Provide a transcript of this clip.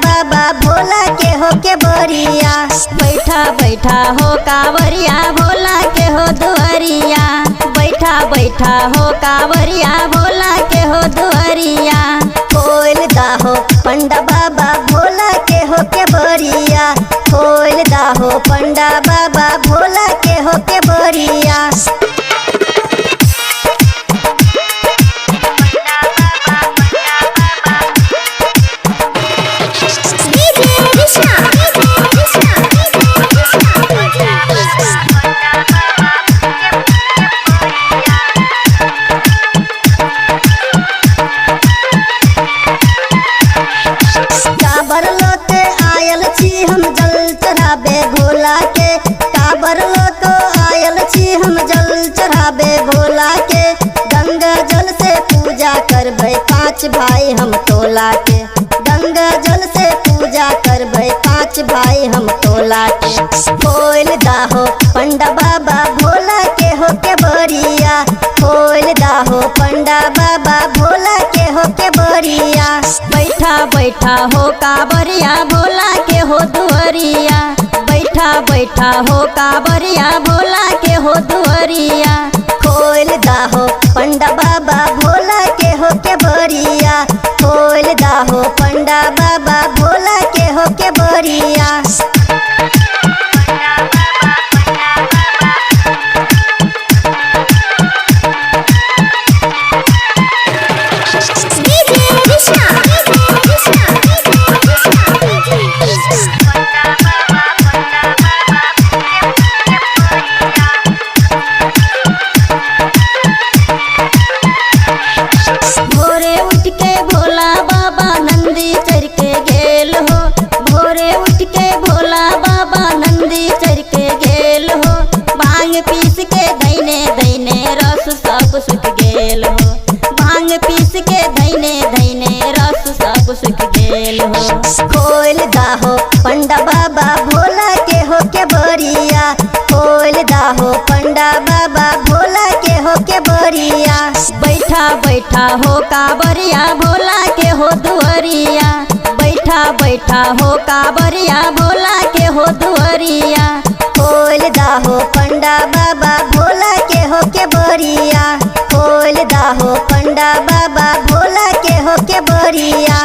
बाबा भोला के हो के बोरिया। बैठा बैठा हो कांवरिया भोला के हो दुआरिया। बैठा बैठा हो कांवरिया भोला के हो दुआरिया। खोल दाहो पंडा बाबा भोला के हो के बोरिया। खोल दाहो पंडा बाबा भोला के हो के बोरिया। काबर लोते आयल छी हम जल चढ़ाबे भोला के। काबर लोतो आयल छी हम जल चढ़ाबे भोला के। गंगा जल से पूजा करबे पाँच भाई हम तोला के। गंगा जल से पूजा करबे पाँच भाई हम तोला के। खोल दाहो पंडा बाबा भोला के हो के बोरिया। खोल दाहो पंडा बाबा भोला के हो के बोरिया। बैठा बैठा हो कांवरिया भोला के हो दुआरिया। बैठा बैठा हो कांवरिया भोला के हो दुआरिया। खोल दाहो पंडा बाबा भोला के हो के बोरिया। खोल दाहो पंडा बाबा भोला के हो के बोरिया। भोरे उठ के भोला बाबा नंदी चढ़ के गेल हो। भोरे उठ के भोला बाबा नंदी चढ़ के गेल हो। भांग पीस के दैने दैने रस सब सुख गेल हो। भांग पीस के दैने दैने रस सब सुख गेल हो। खोल दाहो पंडा बाबा भोला के हो के बोरिया। खोल दाहो पंडा बाबा भोला के हो के बोरिया। बैठा बैठा हो कांवरिया भोला के हो दुआरिया। बैठा बैठा हो कांवरिया भोला के हो दुआरिया। खोल दाहो पंडा बाबा भोला के हो के बोरिया। खोल दाहो पंडा बाबा भोला के हो के बोरिया।